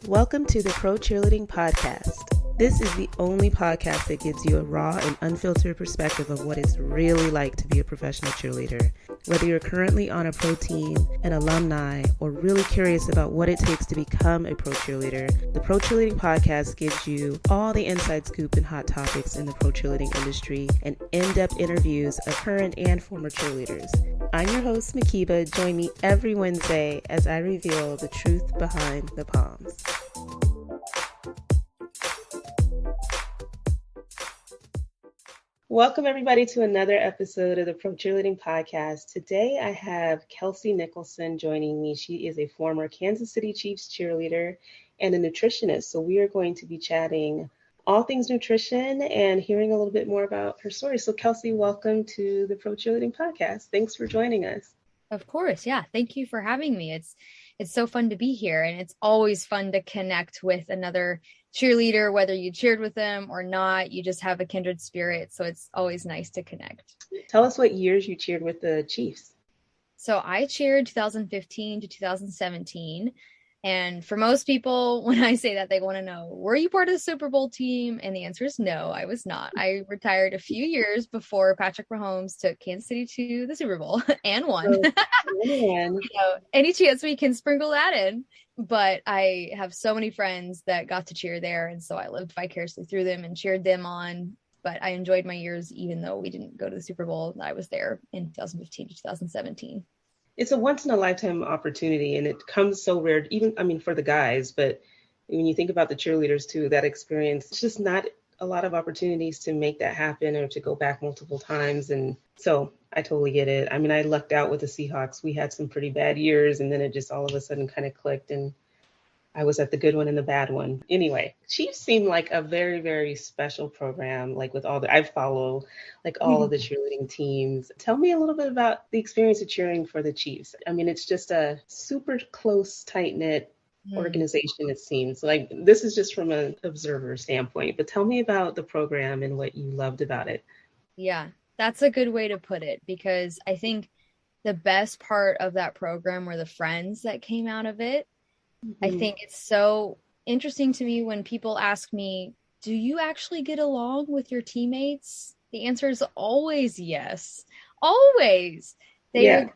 Welcome to the Pro Cheerleading Podcast. This is the only podcast that gives you a raw and unfiltered perspective of what it's really like to be a professional cheerleader. Whether you're currently on a pro team, an alumni, or really curious about what it takes to become a pro cheerleader, the Pro Cheerleading Podcast gives you all the inside scoop and hot topics in the pro cheerleading industry and in-depth interviews of current and former cheerleaders. I'm your host, Mhkeeba. Join me every Wednesday as I reveal the truth behind the Poms. Welcome, everybody, to another episode of the Pro Cheerleading Podcast. Today, I have Kelsey Nicholson joining me. She is a former Kansas City Chiefs cheerleader and a nutritionist. So we are going to be chatting all things nutrition and hearing a little bit more about her story. So Kelsey, welcome to the Pro Cheerleading Podcast. Thanks for joining us. Of course. Yeah. Thank you for having me. It's so fun to be here, and it's always fun to connect with another cheerleader, whether you cheered with them or not. You just have a kindred spirit. So it's always nice to connect. Tell us what years you cheered with the Chiefs. So I cheered 2015 to 2017. And for most people, when I say that, they want to know, were you part of the Super Bowl team? And the answer is no, I was not. I retired a few years before Patrick Mahomes took Kansas City to the Super Bowl and won. Any chance we can sprinkle that in. But I have so many friends that got to cheer there. And so I lived vicariously through them and cheered them on. But I enjoyed my years, even though we didn't go to the Super Bowl. I was there in 2015 to 2017. It's a once in a lifetime opportunity, and it comes so rare, for the guys, but when you think about the cheerleaders too, that experience, it's just not a lot of opportunities to make that happen or to go back multiple times. And so I totally get it. I mean, I lucked out with the Seahawks. We had some pretty bad years, and then it just all of a sudden kind of clicked, and I was at the good one and the bad one. Anyway, Chiefs seem like a very, very special program. Like with I follow like all of the cheerleading teams. Tell me a little bit about the experience of cheering for the Chiefs. I mean, it's just a super close, tight-knit organization, it seems. Like this is just from an observer standpoint, but tell me about the program and what you loved about it. Yeah, that's a good way to put it, because I think the best part of that program were the friends that came out of it. I think it's so interesting to me when people ask me, do you actually get along with your teammates? The answer is always yes. Always. They are the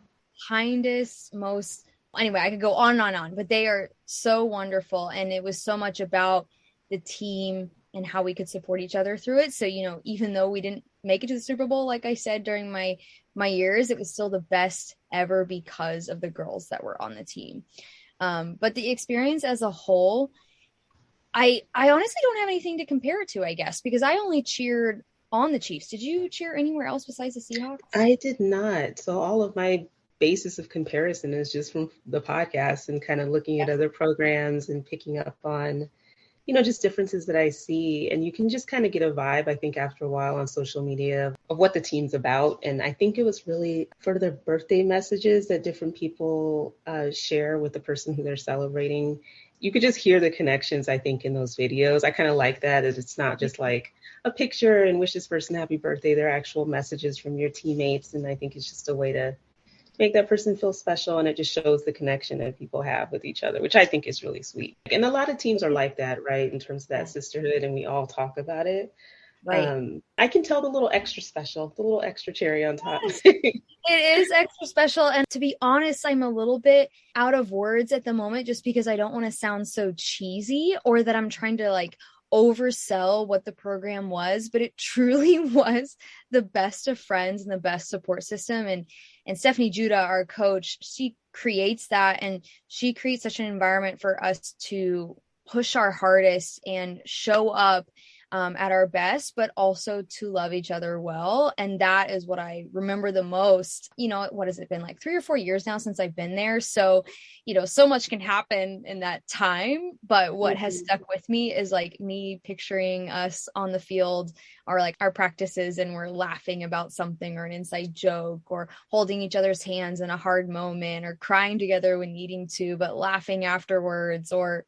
kindest, most, anyway, I could go on and on, but they are so wonderful. And it was so much about the team and how we could support each other through it. So, even though we didn't make it to the Super Bowl, like I said, during my years, it was still the best ever because of the girls that were on the team. But the experience as a whole, I honestly don't have anything to compare it to, I guess, because I only cheered on the Chiefs. Did you cheer anywhere else besides the Seahawks? I did not. So all of my basis of comparison is just from the podcast and kind of looking at other programs and picking up on, just differences that I see. And you can just kind of get a vibe, I think, after a while on social media of what the team's about. And I think it was really for their birthday messages that different people share with the person who they're celebrating. You could just hear the connections, I think, in those videos. I kind of like that it's not just like a picture and wish this person happy birthday. They're actual messages from your teammates. And I think it's just a way to make that person feel special, and it just shows the connection that people have with each other, which I think is really sweet. And a lot of teams are like that, right, in terms of that sisterhood, and we all talk about it. Right. I can tell the little extra special, the little extra cherry on top. It is extra special, and to be honest, I'm a little bit out of words at the moment just because I don't want to sound so cheesy or that I'm trying to oversell what the program was, but it truly was the best of friends and the best support system. And Stephanie Judah, our coach, she creates that, and she creates such an environment for us to push our hardest and show up at our best, but also to love each other well. And that is what I remember the most. What has it been, like 3 or 4 years now since I've been there? So, so much can happen in that time, but what has stuck with me is me picturing us on the field or our practices, and we're laughing about something or an inside joke or holding each other's hands in a hard moment or crying together when needing to, but laughing afterwards, or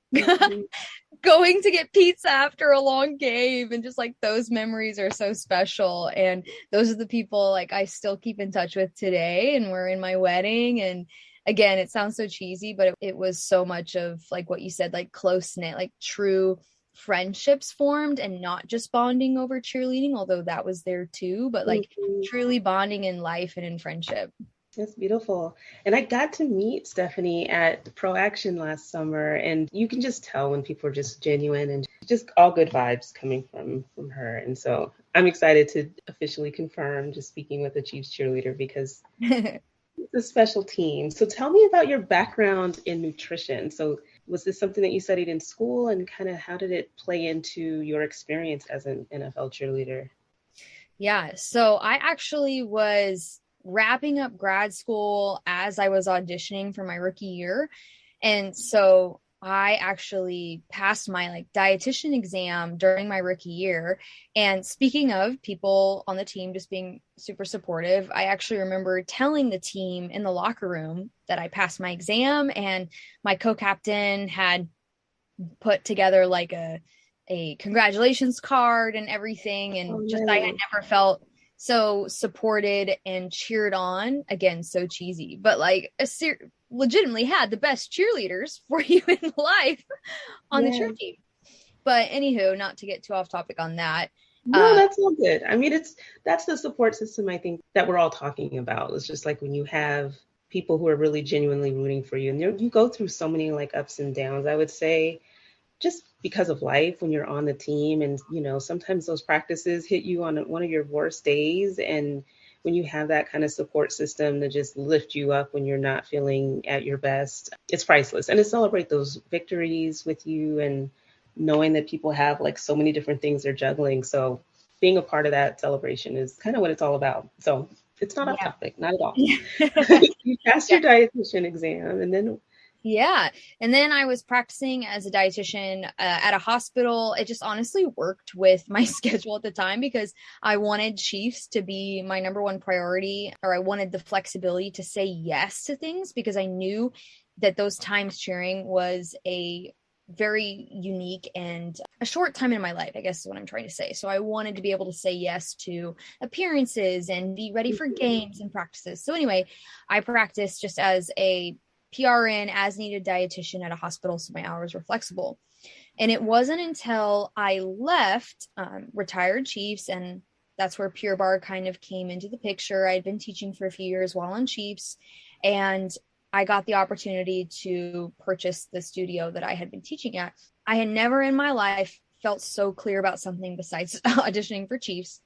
going to get pizza after a long game. And just those memories are so special. And those are the people I still keep in touch with today. And we're in my wedding, and again, it sounds so cheesy, but it was so much of like what you said, like close knit, like true friendships formed, and not just bonding over cheerleading, although that was there too, but like Mhm. truly bonding in life and in friendship. That's beautiful. And I got to meet Stephanie at Pro Action last summer, and you can just tell when people are just genuine and just all good vibes coming from her. And so I'm excited to officially confirm just speaking with the Chiefs cheerleader because it's a special team. So tell me about your background in nutrition. So was this something that you studied in school, and kind of how did it play into your experience as an NFL cheerleader? Yeah. So I actually was wrapping up grad school as I was auditioning for my rookie year. And so I actually passed my like dietitian exam during my rookie year. And speaking of people on the team just being super supportive, I actually remember telling the team in the locker room that I passed my exam, and my co-captain had put together like a congratulations card and everything, Oh, and just I had nice. never felt so supported and cheered on. Again, so cheesy, but like legitimately had the best cheerleaders for you in life on the cheer Yeah. team. But anywho, not to get too off topic on that. No, uh that's all good. I mean, that's the support system I think that we're all talking about. It's just like when you have people who are really genuinely rooting for you, and you go through so many like ups and downs. I would say just because of life when you're on the team, and sometimes those practices hit you on one of your worst days, and when you have that kind of support system to just lift you up when you're not feeling at your best, it's priceless. And to celebrate those victories with you, and knowing that people have like so many different things they're juggling, so being a part of that celebration is kind of what it's all about. So it's not off yeah. topic, not at all. Yeah. You passed your dietitian exam, and then Yeah. And then I was practicing as a dietitian at a hospital. It just honestly worked with my schedule at the time because I wanted Chiefs to be my number one priority, or I wanted the flexibility to say yes to things because I knew that those times cheering was a very unique and a short time in my life, I guess is what I'm trying to say. So I wanted to be able to say yes to appearances and be ready for games and practices. So anyway, I practiced just as a PRN as needed dietitian at a hospital, so my hours were flexible. And it wasn't until I left retired Chiefs, and that's where Pure Barre kind of came into the picture. I'd been teaching for a few years while on Chiefs, and I got the opportunity to purchase the studio that I had been teaching at. I had never in my life felt so clear about something besides auditioning for Chiefs.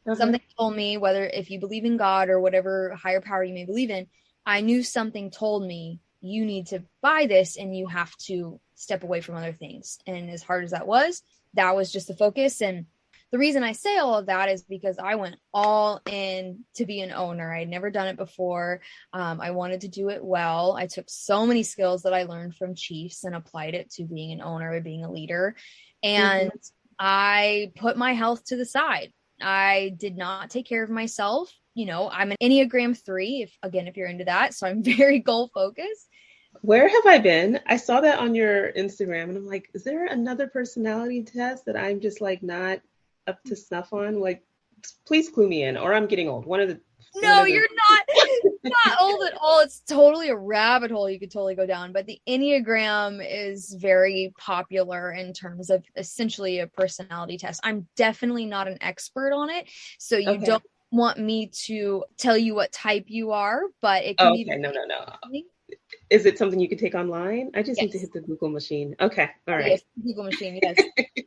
uh-huh. Something told me, whether if you believe in God or whatever higher power you may believe in, I knew something told me you need to buy this and you have to step away from other things. And as hard as that was just the focus. And the reason I say all of that is because I went all in to be an owner. I'd never done it before. I wanted to do it well. I took so many skills that I learned from Chiefs and applied it to being an owner, being a leader. Mhm. And I put my health to the side. I did not take care of myself. I'm an Enneagram 3, if you're into that. So I'm very goal focused. Where have I been? I saw that on your Instagram, and I'm like, is there another personality test that I'm just like not up to snuff on? Like, please clue me in, or I'm getting old. One No, of the. you're not old at all. It's totally a rabbit hole you could totally go down. But the Enneagram is very popular in terms of essentially a personality test. I'm definitely not an expert on it. So you Okay. don't want me to tell you what type you are, but it can Oh, be okay. No, no, no. very. Is it something you can take online? I just need to Yes. hit the Google machine. Okay. All Yes, right. Google machine. Yes,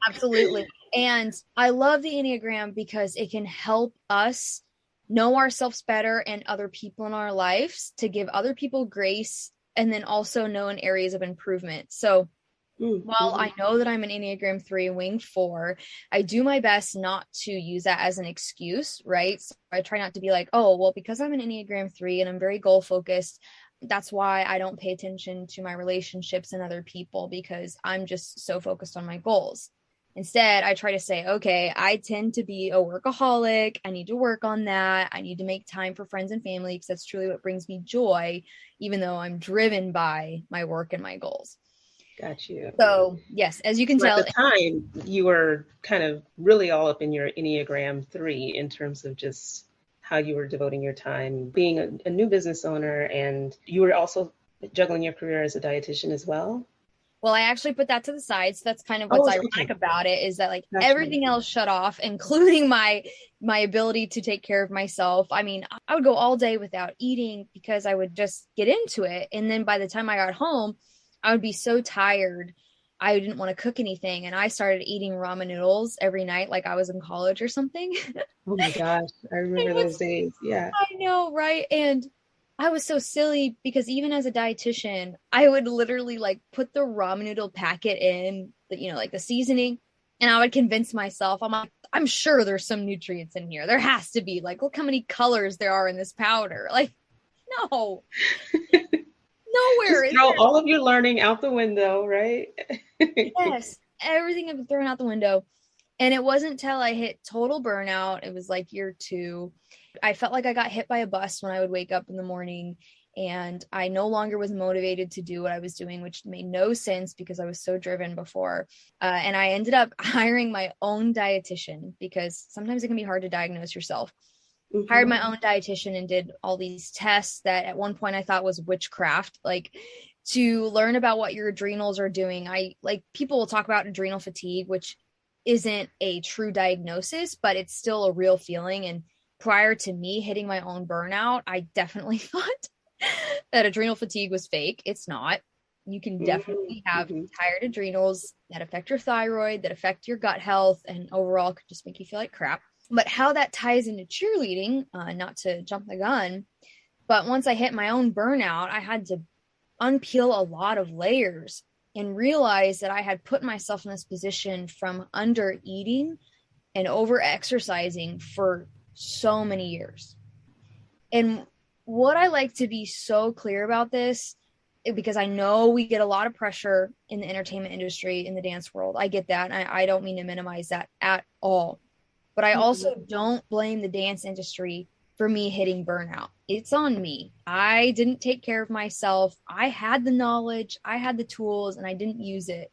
absolutely. And I love the Enneagram because it can help us know ourselves better and other people in our lives to give other people grace and then also know in areas of improvement. So while Mm-hmm. I know that I'm an Enneagram 3 wing 4, I do my best not to use that as an excuse, right? So I try not to be like, oh, well, because I'm an Enneagram 3 and I'm very goal focused, that's why I don't pay attention to my relationships and other people because I'm just so focused on my goals. Instead, I try to say, okay, I tend to be a workaholic. I need to work on that. I need to make time for friends and family because that's truly what brings me joy, even though I'm driven by my work and my goals. Got you. So, yes, as you can So at tell, the time, you were kind of really all up in your Enneagram 3 in terms of just how you were devoting your time being a new business owner, and you were also juggling your career as a dietitian as well? Well, I actually put that to the side. So that's kind of what's Oh, ironic okay. about it, is that like Gotcha. everything else shut off, including my ability to take care of myself. I mean, I would go all day without eating because I would just get into it. And then by the time I got home, I would be so tired. I didn't want to cook anything. And I started eating ramen noodles every night like I was in college or something. Oh my gosh, I It remember those was, days. Yeah. I know, right? And I was so silly because even as a dietitian, I would literally like put the ramen noodle packet in the, like the seasoning, and I would convince myself, I'm like, I'm sure there's some nutrients in here. There has to be. Like, look how many colors there are in this powder. Like, no, nowhere Just is throw there. all of your learning out the window, right? Yes, everything had been thrown out the window. And it wasn't until I hit total burnout, it was like year 2. I felt like I got hit by a bus when I would wake up in the morning, and I no longer was motivated to do what I was doing, which made no sense because I was so driven before. And I ended up hiring my own dietitian because sometimes it can be hard to diagnose yourself. Hired Hmm. my own dietitian and did all these tests that at one point I thought was witchcraft, like to learn about what your adrenals are doing. I like people will talk about adrenal fatigue, which isn't a true diagnosis, but it's still a real feeling. And prior to me hitting my own burnout, I definitely thought that adrenal fatigue was fake. It's not. You can definitely have Hmm. tired adrenals that affect your thyroid, that affect your gut health, and overall could just make you feel like crap. But how that ties into cheerleading, not to jump the gun, but once I hit my own burnout, I had to unpeel a lot of layers and realize that I had put myself in this position from under eating and over exercising for so many years. And what I like to be so clear about this, because I know we get a lot of pressure in the entertainment industry, in the dance world. I get that. And I don't mean to minimize that at all. But I Hmm. also don't blame the dance industry for me hitting burnout. It's on me. I didn't take care of myself. I had the knowledge, I had the tools, and I didn't use it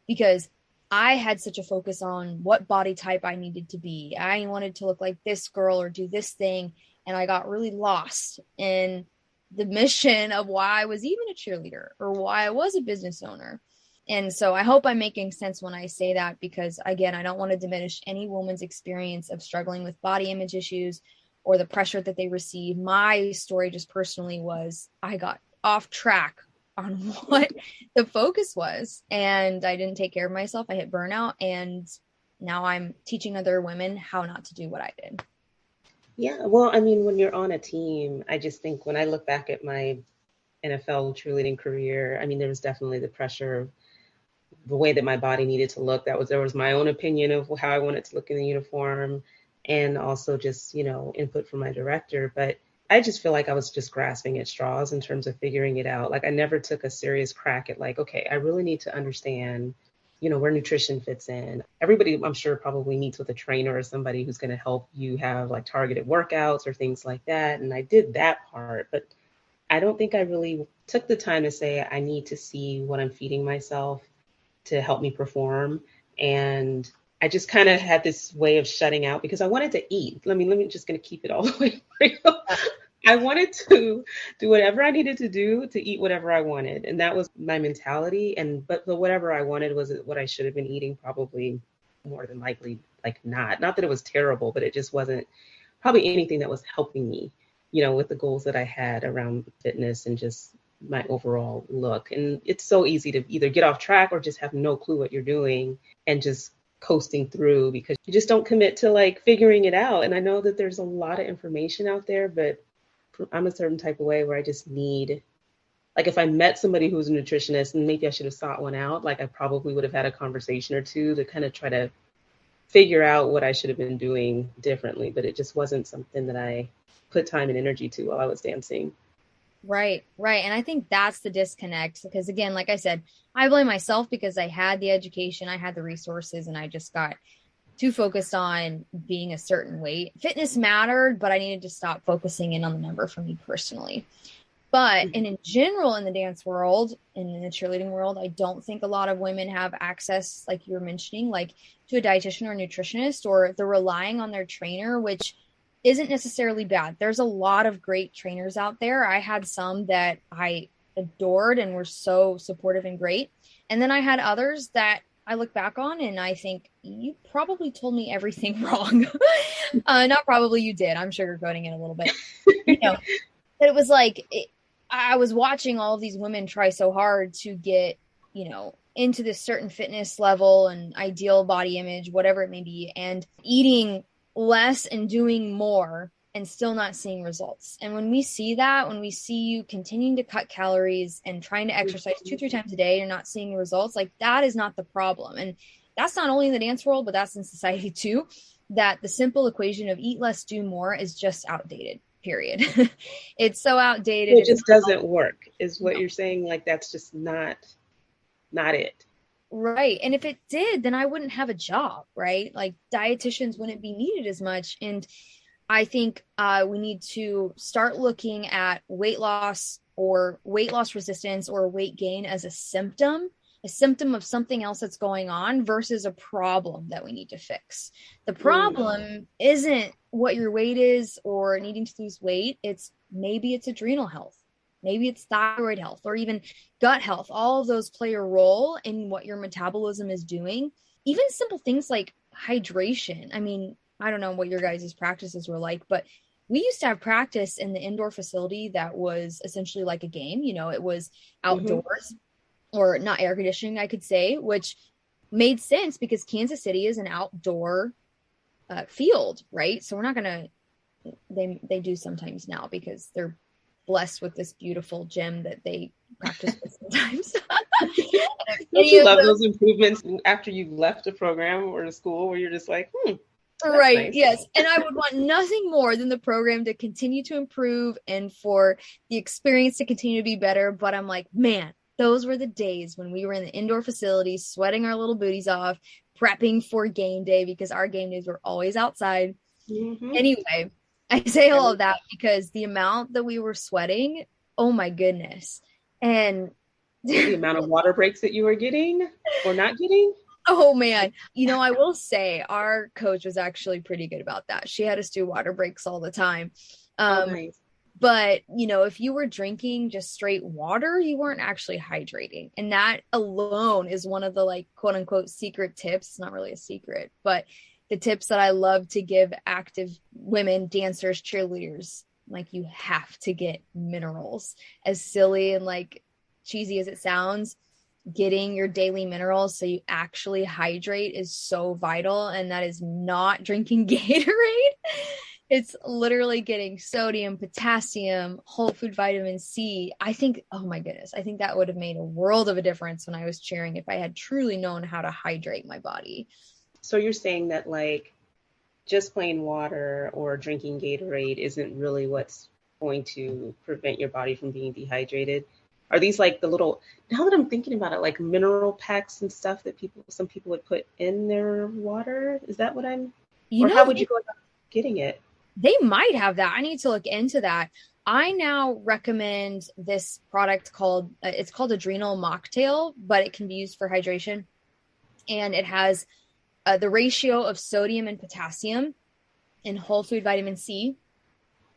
because I had such a focus on what body type I needed to be. I wanted to look like this girl or do this thing. And I got really lost in the mission of why I was even a cheerleader or why I was a business owner. And so I hope I'm making sense when I say that, because again, I don't want to diminish any woman's experience of struggling with body image issues or the pressure that they receive. My story just personally was I got off track on what the focus was, and I didn't take care of myself. I hit burnout, and now I'm teaching other women how not to do what I did. Yeah, well, I mean, when you're on a team, I just think when I look back at my NFL cheerleading career, I mean, there was definitely the pressure, the way that my body needed to look. There was my own opinion of how I wanted to look in the uniform, and also just, input from my director. But I just feel like I was just grasping at straws in terms of figuring it out. Like I never took a serious crack at like, okay, I really need to understand, where nutrition fits in. Everybody, I'm sure, probably meets with a trainer or somebody who's going to help you have like targeted workouts or things like that. And I did that part, but I don't think I really took the time to say I need to see what I'm feeding myself to help me perform. And I just kind of had this way of shutting out because I wanted to eat. Let me just gonna keep it all the way real. I wanted to do whatever I needed to do to eat whatever I wanted. And that was my mentality. But whatever I wanted was what I should have been eating, probably more than likely, like not. Not that it was terrible, but it just wasn't probably anything that was helping me, with the goals that I had around fitness and just my overall look. And it's so easy to either get off track or just have no clue what you're doing and just coasting through because you just don't commit to like figuring it out. And I know that there's a lot of information out there, but I'm a certain type of way where I just need, like, if I met somebody who's a nutritionist, and maybe I should have sought one out, like I probably would have had a conversation or two to kind of try to figure out what I should have been doing differently. But it just wasn't something that I put time and energy to while I was dancing. Right, right. And I think that's the disconnect because, again, like I said, I blame myself because I had the education, I had the resources, and I just got too focused on being a certain weight. Fitness mattered, but I needed to stop focusing in on the number for me personally. But and in general, in the dance world and in the cheerleading world, I don't think a lot of women have access, like you were mentioning, like to a dietitian or a nutritionist, or they're relying on their trainer, which isn't necessarily bad. There's a lot of great trainers out there. I had some that I adored and were so supportive and great. And then I had others that I look back on and I think you probably told me everything wrong. Not probably, you did. I'm sugarcoating it a little bit. But it was like, I was watching all of these women try so hard to get, into this certain fitness level and ideal body image, whatever it may be, and eating less and doing more and still not seeing results. And when we see that, when we see you continuing to cut calories and trying to exercise 2-3 times a day and not seeing results, like that is not the problem. And that's not only in the dance world, but that's in society too, that the simple equation of eat less, do more is just outdated, period. It's so outdated. It just doesn't work is what you're saying. Like, that's just not it. Right. And if it did, then I wouldn't have a job, right? Like dietitians wouldn't be needed as much. And I think we need to start looking at weight loss or weight loss resistance or weight gain as a symptom of something else that's going on versus a problem that we need to fix. The problem isn't what your weight is or needing to lose weight. Maybe it's adrenal health. Maybe it's thyroid health or even gut health. All of those play a role in what your metabolism is doing. Even simple things like hydration. I mean, I don't know what your guys' practices were like, but we used to have practice in the indoor facility that was essentially like a game. It was outdoors or not air conditioning, I could say, which made sense because Kansas City is an outdoor field, right? So we're not going to, they do sometimes now because they're blessed with this beautiful gym that they practice with sometimes. Don't you love those improvements after you've left a program or a school where you're just like, right. Nice. Yes. And I would want nothing more than the program to continue to improve and for the experience to continue to be better. But I'm like, man, those were the days when we were in the indoor facilities, sweating our little booties off, prepping for game day because our game days were always outside. Anyway, I say all of that because the amount that we were sweating, oh my goodness. And the amount of water breaks that you were getting or not getting. Oh man. I will say our coach was actually pretty good about that. She had us do water breaks all the time. Nice. But if you were drinking just straight water, you weren't actually hydrating. And that alone is one of the like quote unquote secret tips. It's not really a secret, but the tips that I love to give active women, dancers, cheerleaders, like you have to get minerals. As silly and like cheesy as it sounds, getting your daily minerals so you actually hydrate is so vital. And that is not drinking Gatorade. It's literally getting sodium, potassium, whole food vitamin C. I think, oh my goodness, I think that would have made a world of a difference when I was cheering if I had truly known how to hydrate my body. So you're saying that like just plain water or drinking Gatorade isn't really what's going to prevent your body from being dehydrated? Are these like the little, now that I'm thinking about it, like mineral packs and stuff that some people would put in their water? Is that what how would you go about getting it? They might have that. I need to look into that. I now recommend this product called, it's called Adrenal Mocktail, but it can be used for hydration. And it has the ratio of sodium and potassium and whole food vitamin C.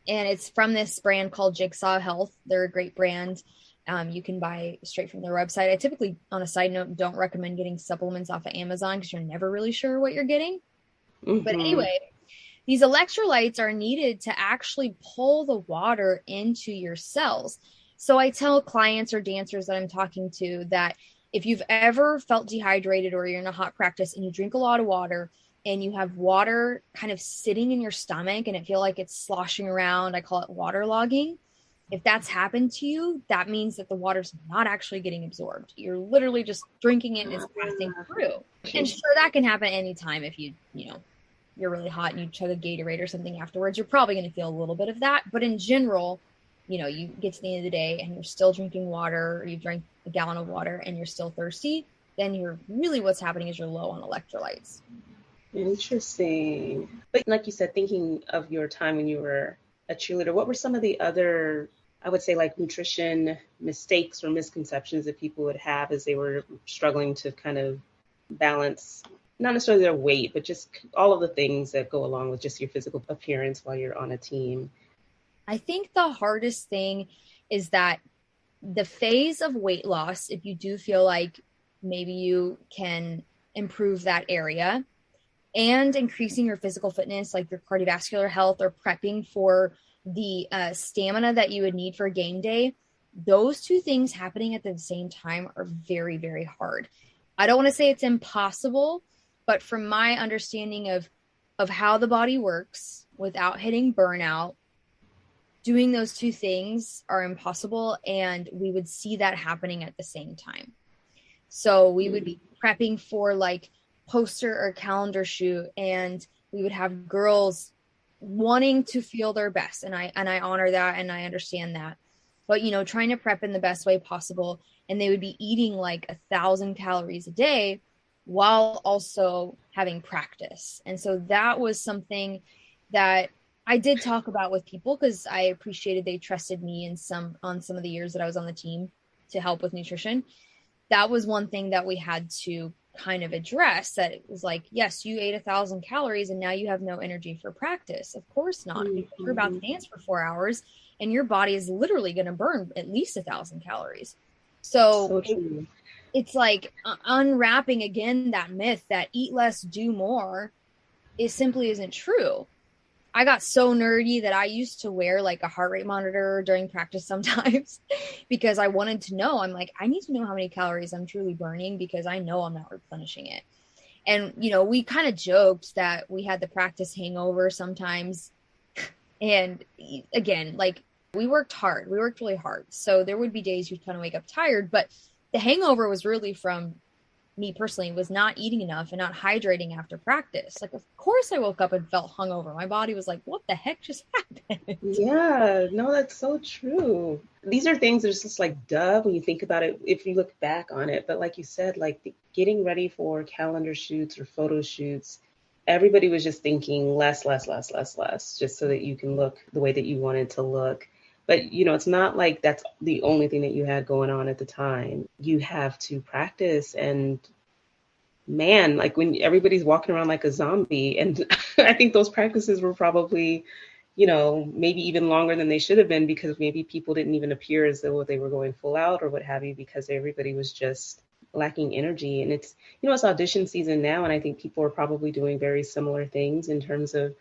And it's from this brand called Jigsaw Health. They're a great brand. You can buy straight from their website. I typically, on a side note, don't recommend getting supplements off of Amazon because you're never really sure what you're getting. But anyway, these electrolytes are needed to actually pull the water into your cells. So I tell clients or dancers that I'm talking to that if you've ever felt dehydrated or you're in a hot practice and you drink a lot of water and you have water kind of sitting in your stomach and it feel like it's sloshing around, I call it waterlogging. If that's happened to you, that means that the water's not actually getting absorbed. You're literally just drinking it and it's passing through. And sure, that can happen anytime if you're really hot and you chug a Gatorade or something afterwards. You're probably going to feel a little bit of that. But in general, you get to the end of the day and you're still drinking water, or you drank a gallon of water and you're still thirsty, then what's happening is you're low on electrolytes. Interesting. But like you said, thinking of your time when you were a cheerleader, what were some of the other, I would say, like nutrition mistakes or misconceptions that people would have as they were struggling to kind of balance not necessarily their weight, but just all of the things that go along with just your physical appearance while you're on a team? I think the hardest thing is that the phase of weight loss, if you do feel like maybe you can improve that area, and increasing your physical fitness, like your cardiovascular health, or prepping for the stamina that you would need for game day, those two things happening at the same time are very, very hard. I don't want to say it's impossible, but from my understanding of how the body works without hitting burnout, doing those two things are impossible, and we would see that happening at the same time. So we would be prepping for like poster or calendar shoot, and we would have girls wanting to feel their best, and I honor that and I understand that, but trying to prep in the best way possible, and they would be eating like 1,000 calories a day while also having practice. And so that was something that I did talk about with people, because I appreciated they trusted me on some of the years that I was on the team to help with nutrition. That was one thing that we had to kind of address, that it was like, yes, you ate 1,000 calories and now you have no energy for practice. Of course not, because you're about to dance for 4 hours and your body is literally going to burn at least 1,000 calories. So it's like unwrapping again that myth that eat less, do more, it simply isn't true. I got so nerdy that I used to wear like a heart rate monitor during practice sometimes because I wanted to know. I'm like, I need to know how many calories I'm truly burning, because I know I'm not replenishing it. And, we kind of joked that we had the practice hangover sometimes. And again, like we worked hard. We worked really hard. So there would be days you'd kind of wake up tired, but the hangover was really from me personally, was not eating enough and not hydrating after practice. Like, of course I woke up and felt hungover. My body was like, what the heck just happened? Yeah, no, that's so true. These are things that are just like duh when you think about it, if you look back on it. But like you said, like getting ready for calendar shoots or photo shoots, everybody was just thinking less, just so that you can look the way that you wanted to look. But, it's not like that's the only thing that you had going on at the time. You have to practice, and man, like when everybody's walking around like a zombie, and I think those practices were probably, maybe even longer than they should have been, because maybe people didn't even appear as though they were going full out or what have you, because everybody was just lacking energy. And it's, it's audition season now, and I think people are probably doing very similar things in terms of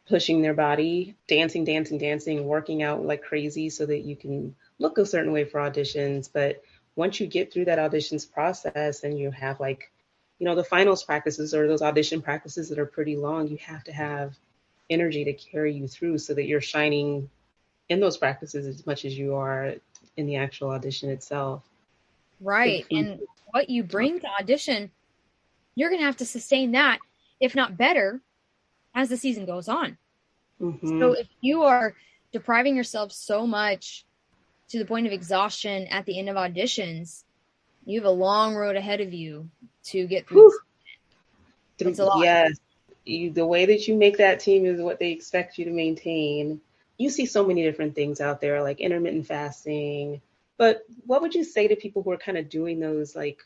pushing their body, dancing, working out like crazy so that you can look a certain way for auditions. But once you get through that auditions process and you have like, the finals practices or those audition practices that are pretty long, you have to have energy to carry you through so that you're shining in those practices as much as you are in the actual audition itself. Right. And what you bring to audition, you're going to have to sustain that, if not better, as the season goes on. So if you are depriving yourself so much to the point of exhaustion at the end of auditions, you have a long road ahead of you to get through. It's a lot. Yes. The way that you make that team is what they expect you to maintain. You see so many different things out there, like intermittent fasting. But what would you say to people who are kind of doing those like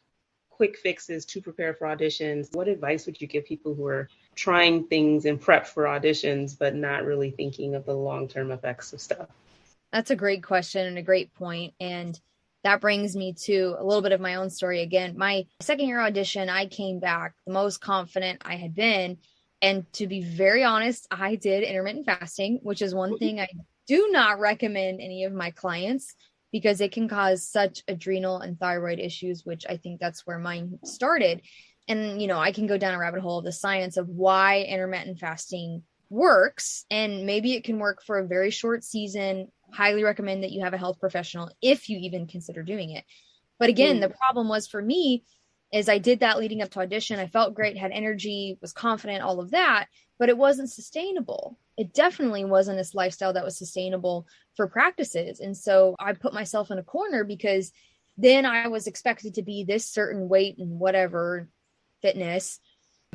quick fixes to prepare for auditions? What advice would you give people who are trying things in prep for auditions, but not really thinking of the long-term effects of stuff? That's a great question and a great point. And that brings me to a little bit of my own story again. My second year audition, I came back the most confident I had been. And to be very honest, I did intermittent fasting, which is one thing I do not recommend any of my clients, because it can cause such adrenal and thyroid issues, which I think that's where mine started. And, I can go down a rabbit hole of the science of why intermittent fasting works. And maybe it can work for a very short season. Highly recommend that you have a health professional if you even consider doing it. But again, the problem was for me is I did that leading up to audition. I felt great, had energy, was confident, all of that, but it wasn't sustainable. It definitely wasn't a lifestyle that was sustainable for practices. And so I put myself in a corner, because then I was expected to be this certain weight and whatever fitness.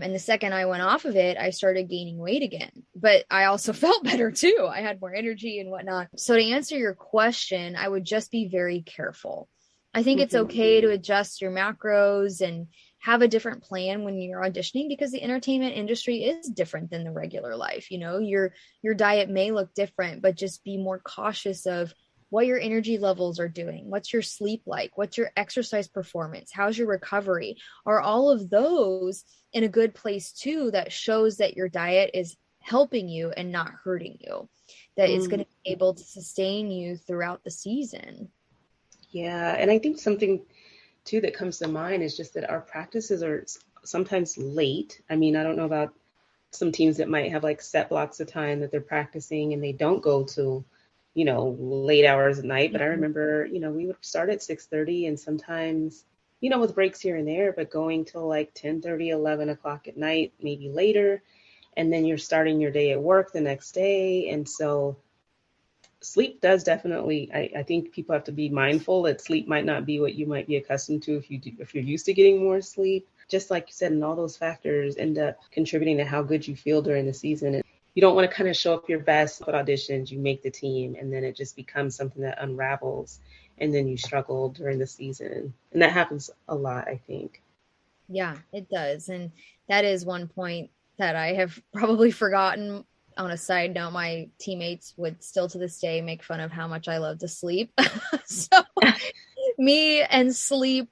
And the second I went off of it, I started gaining weight again. But I also felt better too. I had more energy and whatnot. So to answer your question, I would just be very careful. I think it's okay to adjust your macros and have a different plan when you're auditioning, because the entertainment industry is different than the regular life. You know, your diet may look different, but just be more cautious of what your energy levels are doing. What's your sleep like? What's your exercise performance? How's your recovery? Are all of those in a good place too, that shows that your diet is helping you and not hurting you, that it's going to be able to sustain you throughout the season. Yeah. And I think something too that comes to mind is just that our practices are sometimes late. I mean, I don't know about some teams that might have like set blocks of time that they're practicing and they don't go to, you know, late hours at night. But I remember, you know, we would start at 6:30 and sometimes, you know, with breaks here and there, but going till like 10:30, 11 o'clock at night, maybe later. And then you're starting your day at work the next day. And so sleep does definitely, I think people have to be mindful that sleep might not be what you might be accustomed to if you're used to getting more sleep. Just like you said, and all those factors end up contributing to how good you feel during the season. And you don't want to kind of show up your best at auditions, you make the team, and then it just becomes something that unravels, and then you struggle during the season. And that happens a lot, I think. Yeah, it does. And that is one point that I have probably forgotten. On a side note, my teammates would still to this day make fun of how much I love to sleep. So me and sleep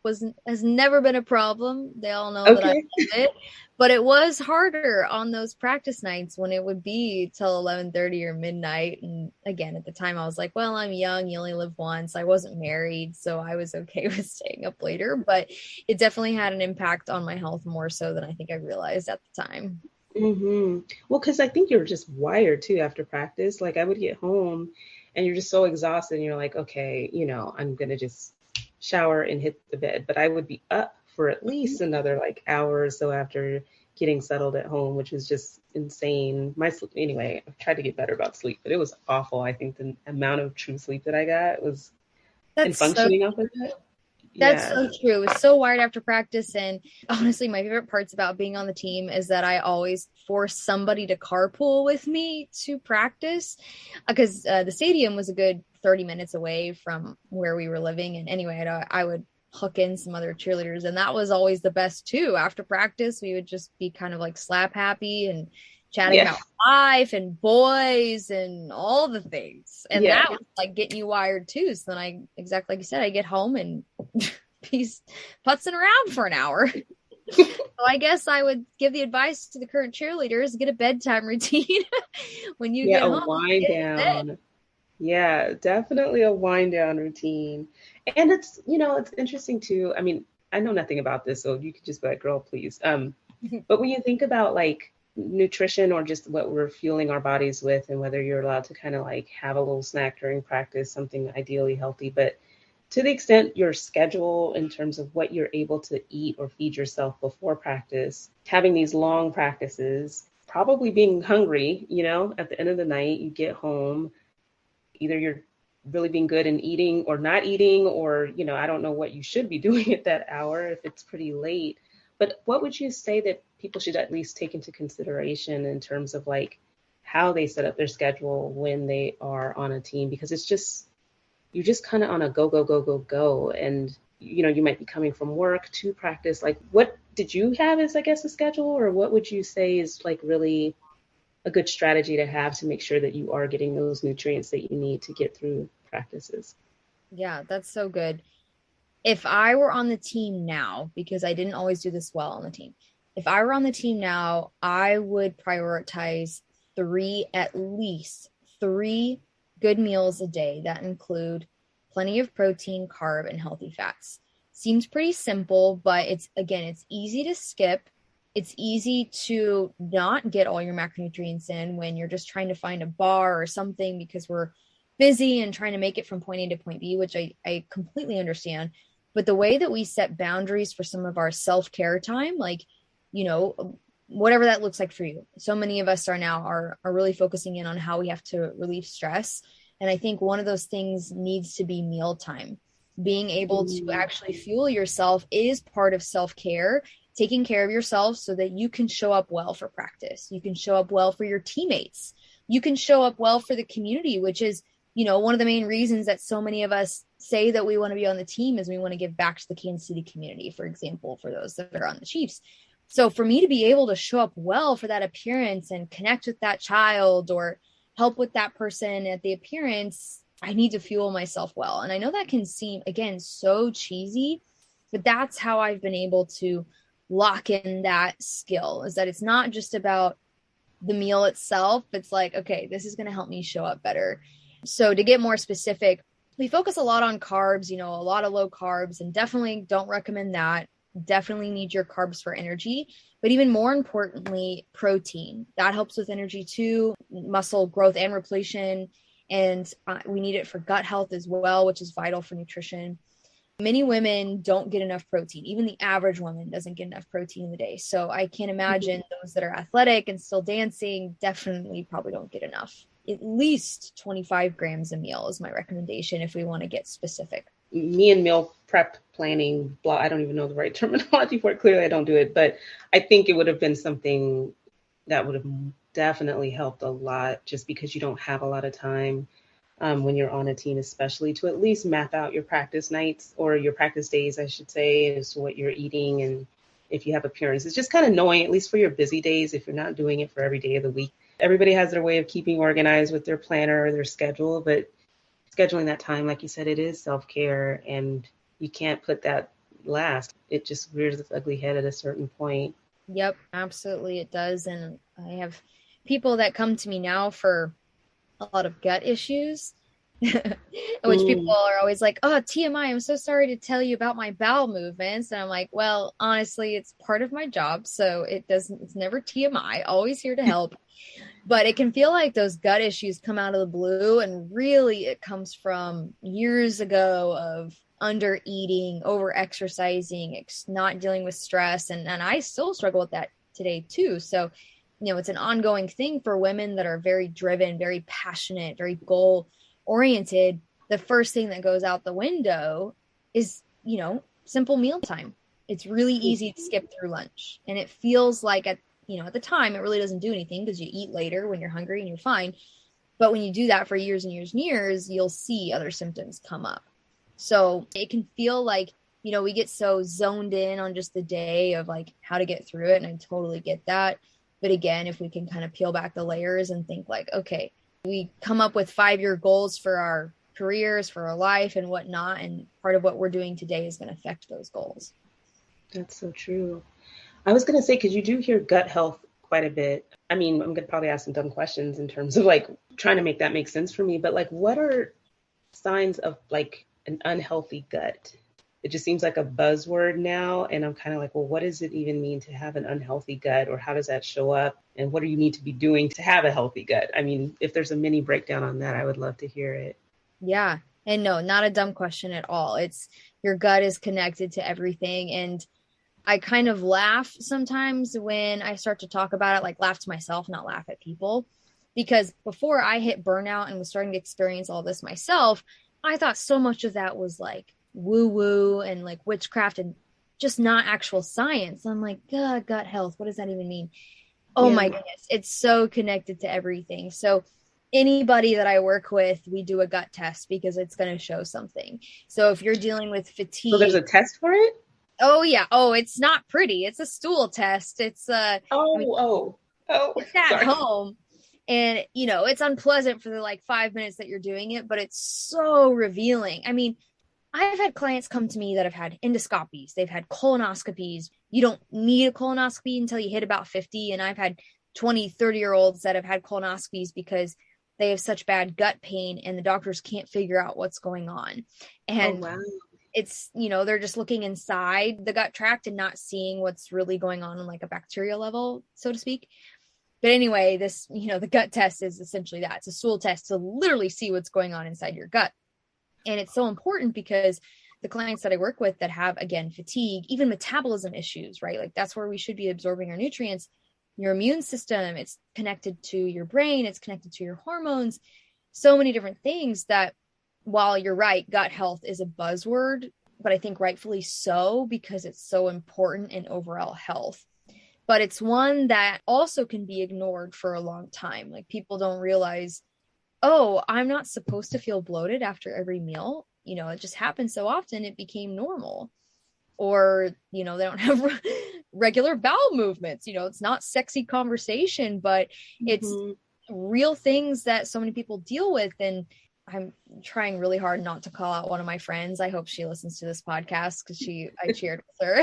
has never been a problem. They all know that I love it. But it was harder on those practice nights when it would be till 11:30 or midnight. And again, at the time I was like, well, I'm young, you only live once. I wasn't married, so I was okay with staying up later. But it definitely had an impact on my health more so than I think I realized at the time. Well, because I think you're just wired too after practice. Like I would get home and you're just so exhausted and you're like, okay, you know, I'm going to just shower and hit the bed. But I would be up for at least another like hour or so after getting settled at home, which is just insane. My sleep, anyway, I've tried to get better about sleep, but it was awful. I think the amount of true sleep that I got was and functioning off of that. That's so true. It was so wired after practice. And honestly, my favorite parts about being on the team is that I always force somebody to carpool with me to practice, because the stadium was a good 30 minutes away from where we were living. And anyway, I would hook in some other cheerleaders, and that was always the best too. After practice, we would just be kind of like slap happy and chatting about life and boys and all the things. And that was like getting you wired too. So then exactly like you said, I get home and he's putzing around for an hour. So I guess I would give the advice to the current cheerleaders: get a bedtime routine when you get home. Wind down. Yeah, definitely a wind down routine. And it's, you know, it's interesting too. I mean, I know nothing about this, so you could just be like, girl, please. But when you think about like nutrition or just what we're fueling our bodies with, and whether you're allowed to kind of like have a little snack during practice, something ideally healthy, but to the extent your schedule in terms of what you're able to eat or feed yourself before practice, having these long practices, probably being hungry, you know, at the end of the night, you get home, either you're really being good in eating or not eating, or, you know, I don't know what you should be doing at that hour if it's pretty late. But what would you say that people should at least take into consideration in terms of like how they set up their schedule when they are on a team? Because it's just, you're just kind of on a go, go, go, go, go. And, you know, you might be coming from work to practice. Like, what did you have as, I guess, a schedule? Or what would you say is like really a good strategy to have to make sure that you are getting those nutrients that you need to get through practices? Yeah, that's so good. If I were on the team now, because I didn't always do this well on the team, if I were on the team now, I would prioritize at least three good meals a day that include plenty of protein, carb, and healthy fats. Seems pretty simple, but it's easy to skip. It's easy to not get all your macronutrients in when you're just trying to find a bar or something because we're busy and trying to make it from point A to point B, which I completely understand. But the way that we set boundaries for some of our self-care time, like, you know, whatever that looks like for you. So many of us are really focusing in on how we have to relieve stress. And I think one of those things needs to be mealtime. Being able to actually fuel yourself is part of self-care, taking care of yourself so that you can show up well for practice. You can show up well for your teammates. You can show up well for the community, which is one of the main reasons that so many of us say that we want to be on the team is we want to give back to the Kansas City community, for example, for those that are on the Chiefs. So for me to be able to show up well for that appearance and connect with that child or help with that person at the appearance, I need to fuel myself well. And I know that can seem, again, so cheesy, but that's how I've been able to lock in that skill, is that it's not just about the meal itself. It's like, okay, this is going to help me show up better. So to get more specific, we focus a lot on carbs, a lot of low carbs, and definitely don't recommend that. Definitely need your carbs for energy, but even more importantly, protein. That helps with energy too, muscle growth and repletion. And we need it for gut health as well, which is vital for nutrition. Many women don't get enough protein. Even the average woman doesn't get enough protein in the day. So I can't imagine those that are athletic and still dancing definitely probably don't get enough. At least 25 grams a meal is my recommendation if we want to get specific. Me and meal prep planning, blah, I don't even know the right terminology for it. Clearly I don't do it, but I think it would have been something that would have definitely helped a lot, just because you don't have a lot of time when you're on a team, especially to at least map out your practice nights, or your practice days, I should say, as to what you're eating. And if you have appearances, just kind of knowing, at least for your busy days, if you're not doing it for every day of the week. Everybody has their way of keeping organized with their planner or their schedule, but scheduling that time, like you said, it is self-care, and you can't put that last. It just rears its ugly head at a certain point. Yep, absolutely it does. And I have people that come to me now for a lot of gut issues, which people are always like, oh, TMI, I'm so sorry to tell you about my bowel movements. And I'm like, well, honestly, it's part of my job. So it's never TMI, always here to help. But it can feel like those gut issues come out of the blue, and really it comes from years ago of under eating, over exercising, not dealing with stress. And I still struggle with that today too. So, it's an ongoing thing for women that are very driven, very passionate, very goal oriented. The first thing that goes out the window is, simple mealtime. It's really easy to skip through lunch, and it feels like at the time, it really doesn't do anything because you eat later when you're hungry and you're fine. But when you do that for years and years and years, you'll see other symptoms come up. So it can feel like, we get so zoned in on just the day of like how to get through it. And I totally get that. But again, if we can kind of peel back the layers and think like, okay, we come up with 5-year goals for our careers, for our life and whatnot. And part of what we're doing today is going to affect those goals. That's so true. I was going to say, because you do hear gut health quite a bit. I mean, I'm going to probably ask some dumb questions in terms of like trying to make that make sense for me. But like, what are signs of like an unhealthy gut? It just seems like a buzzword now. And I'm kind of like, well, what does it even mean to have an unhealthy gut? Or how does that show up? And what do you need to be doing to have a healthy gut? I mean, if there's a mini breakdown on that, I would love to hear it. Yeah. And no, not a dumb question at all. It's your gut is connected to everything. And I kind of laugh sometimes when I start to talk about it, like laugh to myself, not laugh at people. Because before I hit burnout and was starting to experience all this myself, I thought so much of that was like woo-woo and like witchcraft and just not actual science. I'm like, God, gut health, what does that even mean? Oh my goodness, it's so connected to everything. So anybody that I work with, we do a gut test because it's going to show something. So if you're dealing with fatigue. So there's a test for it? Oh yeah. Oh, it's not pretty. It's a stool test. It's it's at sorry. home, and it's unpleasant for the like 5 minutes that you're doing it, but it's so revealing. I mean, I've had clients come to me that have had endoscopies. They've had colonoscopies. You don't need a colonoscopy until you hit about 50. And I've had 20, 30-year-olds that have had colonoscopies because they have such bad gut pain and the doctors can't figure out what's going on. And it's, they're just looking inside the gut tract and not seeing what's really going on like a bacterial level, so to speak. But anyway, this, the gut test is essentially that. It's a stool test to literally see what's going on inside your gut. And it's so important because the clients that I work with that have, again, fatigue, even metabolism issues, right? Like that's where we should be absorbing our nutrients. Your immune system, it's connected to your brain, it's connected to your hormones, so many different things that, while you're right, gut health is a buzzword, but I think rightfully so because it's so important in overall health. But it's one that also can be ignored for a long time. Like people don't realize oh, I'm not supposed to feel bloated after every meal. It just happens so often, it became normal. Or, they don't have regular bowel movements. It's not sexy conversation, but it's real things that so many people deal with. And I'm trying really hard not to call out one of my friends. I hope she listens to this podcast because I cheered with her.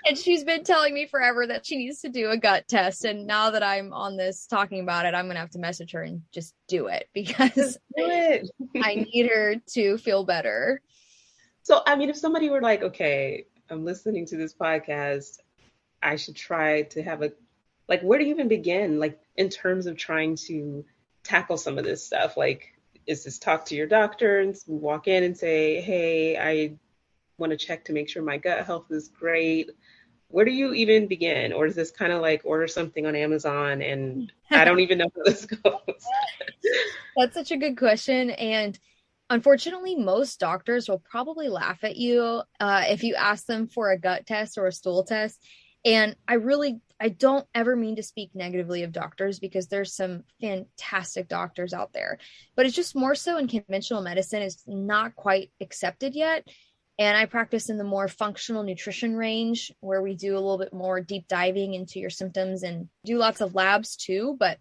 And she's been telling me forever that she needs to do a gut test. And now that I'm on this talking about it, I'm going to have to message her and just do it because I need her to feel better. So, I mean, if somebody were like, okay, I'm listening to this podcast, I should try to have where do you even begin? Like, in terms of trying to tackle some of this stuff? Like, is this talk to your doctor and walk in and say, hey, I want to check to make sure my gut health is great? Where do you even begin? Or is this kind of like order something on Amazon and I don't even know how this goes? That's such a good question. And unfortunately, most doctors will probably laugh at you if you ask them for a gut test or a stool test. And I don't ever mean to speak negatively of doctors because there's some fantastic doctors out there, but it's just more so in conventional medicine is not quite accepted yet. And I practice in the more functional nutrition range where we do a little bit more deep diving into your symptoms and do lots of labs too. But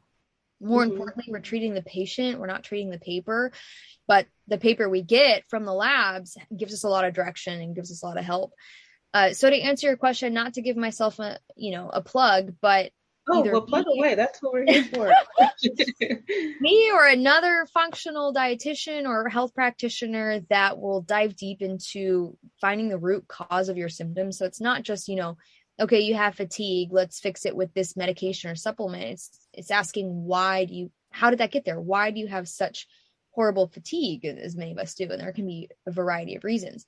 more importantly, we're treating the patient. We're not treating the paper, but the paper we get from the labs gives us a lot of direction and gives us a lot of help. So to answer your question, not to give myself a plug, but plug away. That's what we're here for. Me or another functional dietitian or health practitioner that will dive deep into finding the root cause of your symptoms. So it's not just, okay, you have fatigue, let's fix it with this medication or supplement. It's asking how did that get there? Why do you have such horrible fatigue, as many of us do? And there can be a variety of reasons.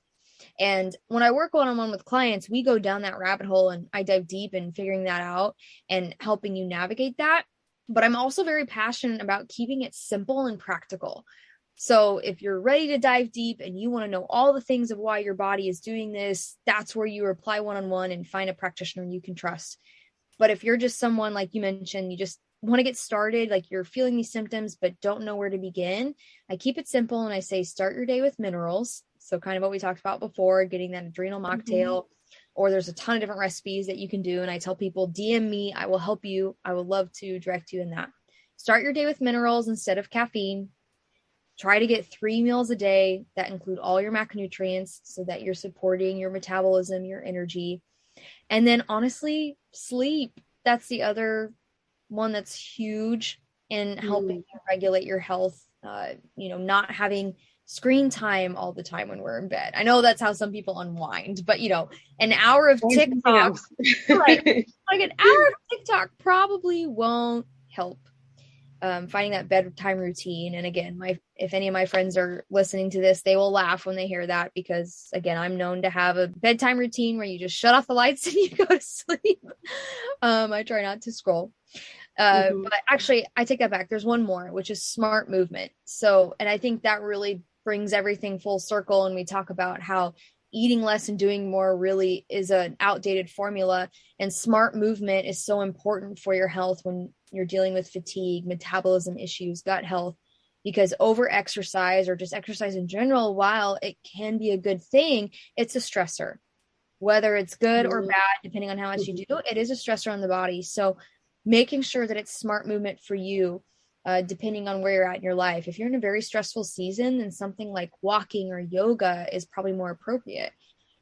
And when I work one-on-one with clients, we go down that rabbit hole and I dive deep in figuring that out and helping you navigate that. But I'm also very passionate about keeping it simple and practical. So if you're ready to dive deep and you want to know all the things of why your body is doing this, that's where you apply one-on-one and find a practitioner you can trust. But if you're just someone, like you mentioned, you just want to get started, like you're feeling these symptoms, but don't know where to begin, I keep it simple and I say, start your day with minerals. So kind of what we talked about before, getting that adrenal mocktail, or there's a ton of different recipes that you can do. And I tell people, DM me, I will help you. I would love to direct you in that. Start your day with minerals instead of caffeine. Try to get 3 meals a day that include all your macronutrients so that you're supporting your metabolism, your energy. And then honestly, sleep. That's the other one that's huge in helping you regulate your health. Not having screen time all the time when we're in bed. I know that's how some people unwind, but an hour of TikTok, right? Like an hour of TikTok probably won't help. Finding that bedtime routine. And again, if any of my friends are listening to this, they will laugh when they hear that because again, I'm known to have a bedtime routine where you just shut off the lights and you go to sleep. I try not to scroll. But actually I take that back. There's one more, which is smart movement. So, and I think that really brings everything full circle. And we talk about how eating less and doing more really is an outdated formula, and smart movement is so important for your health when you're dealing with fatigue, metabolism issues, gut health, because over exercise or just exercise in general, while it can be a good thing, it's a stressor, whether it's good or bad, depending on how much you do, it is a stressor on the body. So making sure that it's smart movement for you, depending on where you're at in your life. If you're in a very stressful season, then something like walking or yoga is probably more appropriate.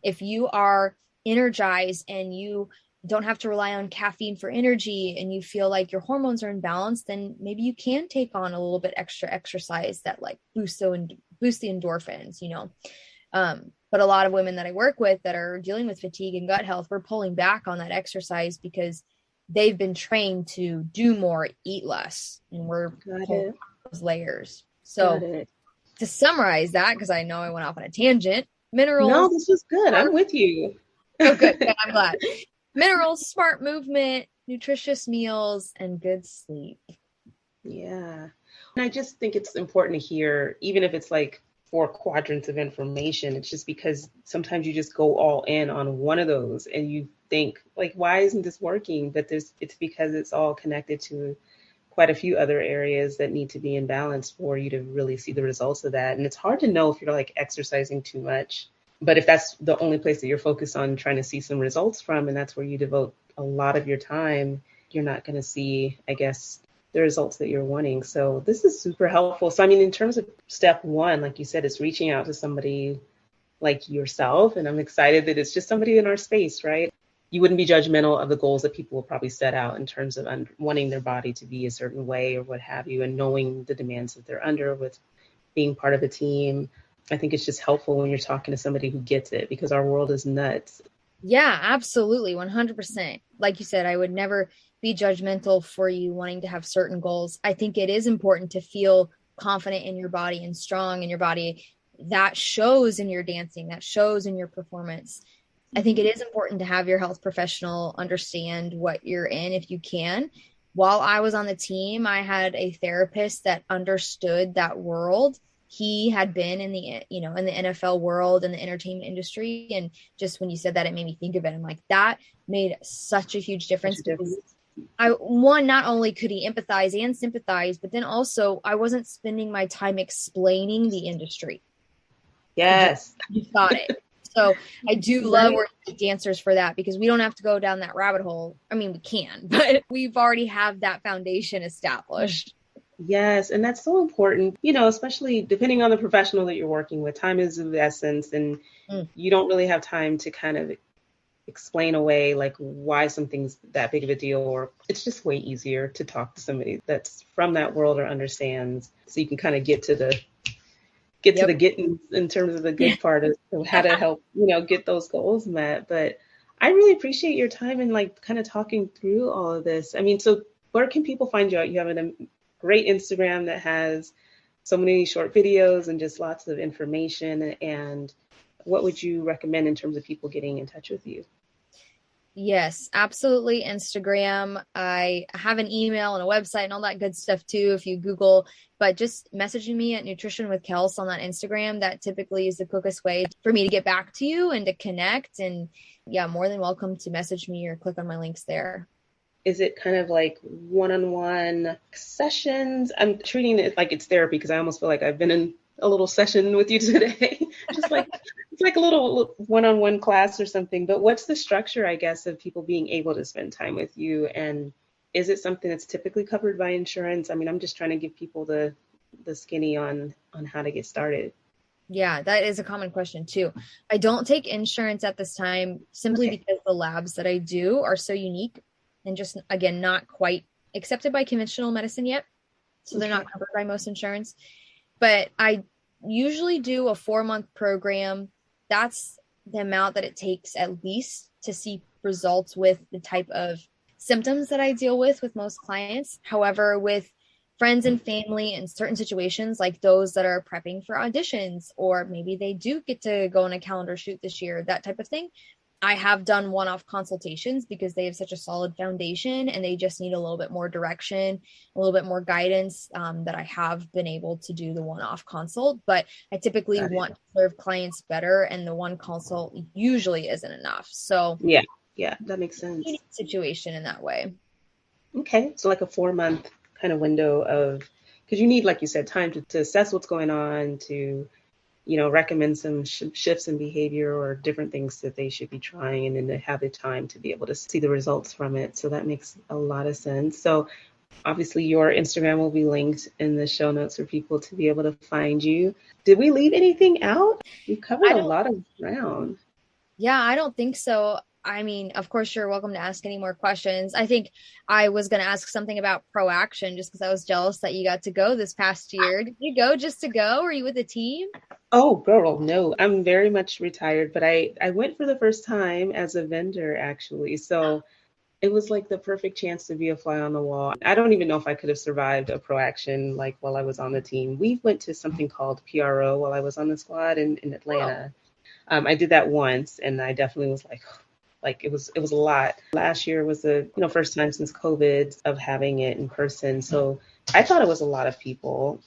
If you are energized and you don't have to rely on caffeine for energy and you feel like your hormones are in balance, then maybe you can take on a little bit extra exercise that like boost the endorphins, But a lot of women that I work with that are dealing with fatigue and gut health, we're pulling back on that exercise because they've been trained to do more, eat less, and we're pulling those layers. So to summarize that, because I know I went off on a tangent, minerals. No, this was good. I'm with you. Oh, good. I'm glad. Minerals, smart movement, nutritious meals, and good sleep. Yeah. And I just think it's important to hear, even if it's like 4 quadrants of information, it's just because sometimes you just go all in on one of those and you think like, why isn't this working? But it's because it's all connected to quite a few other areas that need to be in balance for you to really see the results of that. And it's hard to know if you're like exercising too much. But if that's the only place that you're focused on trying to see some results from, and that's where you devote a lot of your time, you're not going to see, I guess, the results that you're wanting. So this is super helpful. So, I mean, in terms of step one, like you said, it's reaching out to somebody like yourself. And I'm excited that it's just somebody in our space, right? You wouldn't be judgmental of the goals that people will probably set out in terms of wanting their body to be a certain way or what have you, and knowing the demands that they're under with being part of a team. I think it's just helpful when you're talking to somebody who gets it, because our world is nuts. Yeah, absolutely. 100%. Like you said, I would never be judgmental for you wanting to have certain goals. I think it is important to feel confident in your body and strong in your body. That shows in your dancing, that shows in your performance. I think it is important to have your health professional understand what you're in if you can. While I was on the team, I had a therapist that understood that world. He had been in the, in the NFL world and the entertainment industry. And just when you said that, it made me think of it. I'm like, that made such a huge difference. Because not only could he empathize and sympathize, but then also I wasn't spending my time explaining the industry. Yes. You got it. So I do love working with dancers for that, because we don't have to go down that rabbit hole. I mean, we can, but we've already have that foundation established. Yes. And that's so important, especially depending on the professional that you're working with. Time is of the essence, and you don't really have time to kind of explain away like why something's that big of a deal, or it's just way easier to talk to somebody that's from that world or understands, so you can kind of get to the getting in terms of the good part of how to help, get those goals met. But I really appreciate your time and like kind of talking through all of this. I mean, so where can people find you out? You have a great Instagram that has so many short videos and just lots of information. And what would you recommend in terms of people getting in touch with you? Yes, absolutely. Instagram. I have an email and a website and all that good stuff too, if you Google, but just messaging me at Nutrition with Kels on that Instagram, that typically is the quickest way for me to get back to you and to connect. And yeah, more than welcome to message me or click on my links there. Is it kind of like one-on-one sessions? I'm treating it like it's therapy, because I almost feel like I've been in a little session with you today. Just like it's like a little one-on-one class or something. But what's the structure, I guess, of people being able to spend time with you? And is it something that's typically covered by insurance? I mean, I'm just trying to give people the skinny on how to get started. Yeah, that is a common question too. I don't take insurance at this time simply because the labs that I do are so unique and just, again, not quite accepted by conventional medicine yet. So they're not covered by most insurance. But I usually do a 4-month program. That's the amount that it takes at least to see results with the type of symptoms that I deal with most clients. However, with friends and family in certain situations, like those that are prepping for auditions, or maybe they do get to go on a calendar shoot this year, that type of thing, I have done one-off consultations because they have such a solid foundation and they just need a little bit more direction, a little bit more guidance, that I have been able to do the one-off consult. But I typically want to serve clients better, and the one consult usually isn't enough. So yeah, that makes sense. Situation in that way. Okay, so like a 4-month kind of window of, because you need, like you said, time to assess what's going on, to recommend some shifts in behavior or different things that they should be trying, and then to have the time to be able to see the results from it. So that makes a lot of sense. So obviously your Instagram will be linked in the show notes for people to be able to find you. Did we leave anything out? We covered a lot of ground. Yeah, I don't think so. I mean, of course, you're welcome to ask any more questions. I think I was going to ask something about ProAction just because I was jealous that you got to go this past year. Did you go just to go? Were you with a team? Oh, girl, no. I'm very much retired, but I went for the first time as a vendor, actually. So it was like the perfect chance to be a fly on the wall. I don't even know if I could have survived a ProAction like while I was on the team. We went to something called PRO while I was on the squad in Atlanta. I did that once, and I definitely was like it was a lot. Last year was the first time since COVID of having it in person. So I thought it was a lot of people,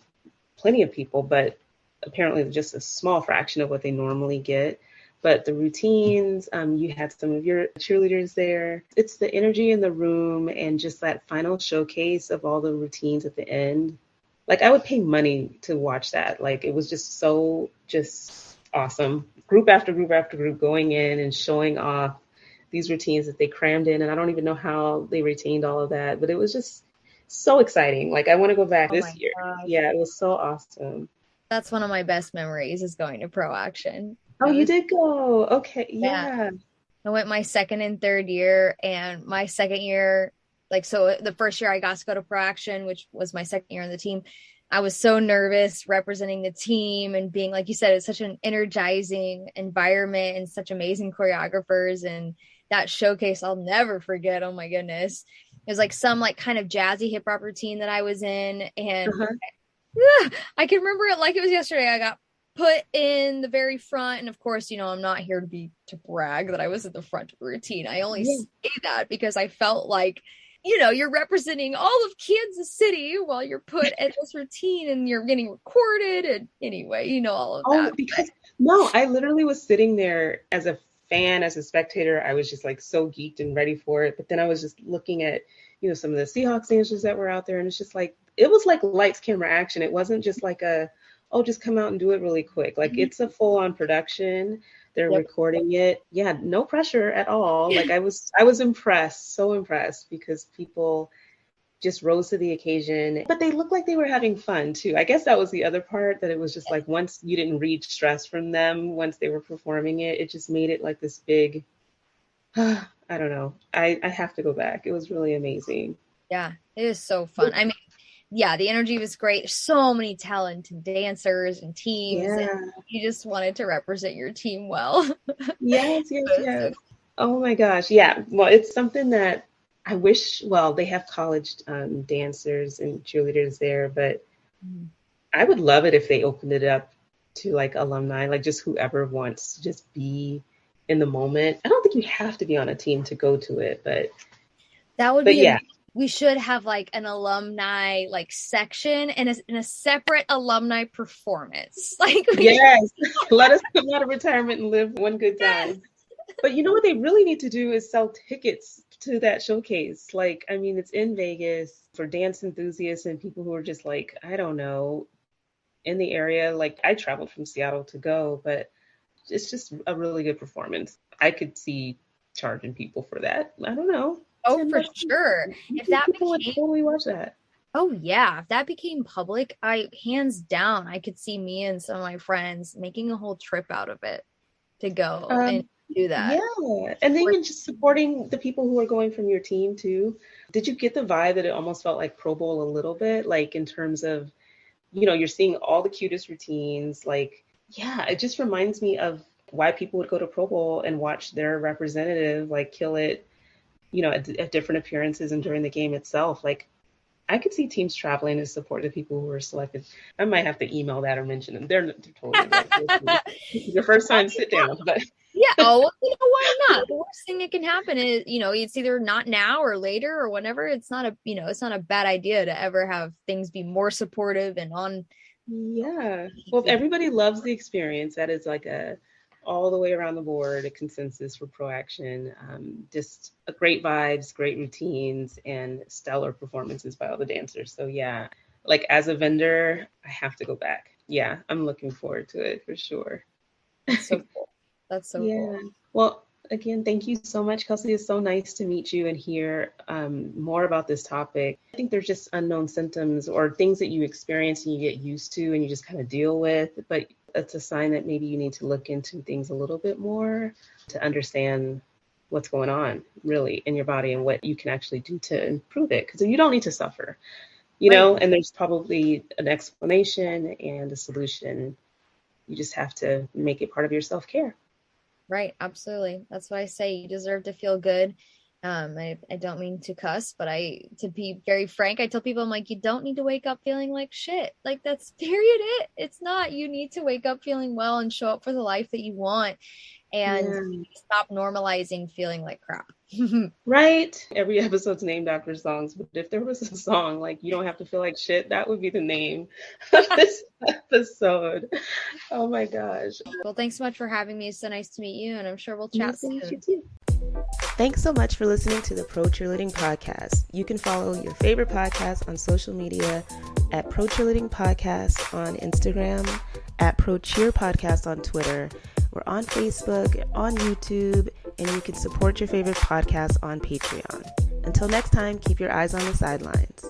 plenty of people, but apparently just a small fraction of what they normally get. But the routines, you had some of your cheerleaders there. It's the energy in the room and just that final showcase of all the routines at the end. Like I would pay money to watch that. Like it was just so just awesome. Group after group after group going in and showing off these routines that they crammed in. And I don't even know how they retained all of that, but it was just so exciting. Like I want to go back this year. Gosh. Yeah, it was so awesome. That's one of my best memories is going to Pro Action. Oh, you did go. Okay. Yeah. Yeah. I went my second and third year, and my second year, like, so the first year I got to go to Pro Action, which was my second year on the team. I was so nervous representing the team and being, like you said, it's such an energizing environment and such amazing choreographers. And that showcase, I'll never forget. Oh my goodness. It was like some like kind of jazzy hip hop routine that I was in. And I can remember it like it was yesterday. I got put in the very front. And of course, you know, I'm not here to brag that I was at the front of the routine. I only say that because I felt like, you know, you're representing all of Kansas City while you're put at this routine and you're getting recorded. And anyway, you know, all of that. Because no, I literally was sitting there as a fan, as a spectator. I was just like so geeked and ready for it. But then I was just looking at, you know, some of the Seahawks dancers that were out there. And it's just like, it was like lights, camera, action. It wasn't just like just come out and do it really quick. Like it's a full on production. They're recording it. Yeah, no pressure at all. Like I was impressed, so impressed because people just rose to the occasion. But they looked like they were having fun too. I guess that was the other part, that it was just like once you didn't read stress from them once they were performing it, it just made it like this big, I don't know. I have to go back. It was really amazing. Yeah, it is so fun. I mean, yeah, the energy was great. So many talented dancers and teams. Yeah. And you just wanted to represent your team well. Yes. Oh my gosh. Yeah. Well, it's something that I wish, they have college dancers and cheerleaders there, but I would love it if they opened it up to like alumni, like just whoever wants to just be in the moment. I don't think you have to be on a team to go to it, but that would be we should have like an alumni like section and a separate alumni performance. Like yes, let us come out of retirement and live one good time. But you know what they really need to do is sell tickets to that showcase. Like, I mean, it's in Vegas for dance enthusiasts and people who are just like, I don't know, in the area. Like I traveled from Seattle to go, but it's just a really good performance. I could see charging people for that. I don't know. Oh, for sure. If that would totally watch that. Oh yeah, if that became public, hands down, I could see me and some of my friends making a whole trip out of it to go and do that. Yeah, and then just supporting the people who are going from your team too. Did you get the vibe that it almost felt like Pro Bowl a little bit, like in terms of, you know, you're seeing all the cutest routines. Like, yeah, it just reminds me of why people would go to Pro Bowl and watch their representative like kill it, you know, at different appearances and during the game itself. Like I could see teams traveling to support the people who were selected. I might have to email that or mention them. They're totally right. Your first time, sit down. But yeah, you know, why not? The worst thing that can happen is, you know, it's either not now or later or whenever. It's not a bad idea to ever have things be more supportive and on. Yeah. Well, if everybody loves the experience, that is like all the way around the board, a consensus for Pro Action. Just great vibes, great routines, and stellar performances by all the dancers. So yeah, like as a vendor, I have to go back. Yeah, I'm looking forward to it for sure. That's so cool. That's so cool. Well, again, thank you so much, Kelsey. It's so nice to meet you and hear more about this topic. I think there's just unknown symptoms or things that you experience and you get used to and you just kind of deal with, but it's a sign that maybe you need to look into things a little bit more to understand what's going on really in your body and what you can actually do to improve it. Because you don't need to suffer, you know, and there's probably an explanation and a solution. You just have to make it part of your self-care. Right. Absolutely. That's what I say. You deserve to feel good. I don't mean to cuss, but to be very frank, I tell people, I'm like, you don't need to wake up feeling like shit. Like that's period it. It's not, you need to wake up feeling well and show up for the life that you want. and Yeah. stop normalizing feeling like crap. Right? Every episode's named after songs, but if there was a song like "You Don't Have to Feel Like Shit," that would be the name of this episode. Oh my gosh. Well, thanks so much for having me. It's so nice to meet you, and I'm sure we'll chat Nice to meet you soon. too. Thanks so much for listening to the Pro Cheerleading Podcast. You can follow your favorite podcast on social media at Pro Cheerleading Podcast on Instagram, at Pro Cheer Podcast on Twitter. We're on Facebook, on YouTube, and you can support your favorite podcast on Patreon. Until next time, keep your eyes on the sidelines.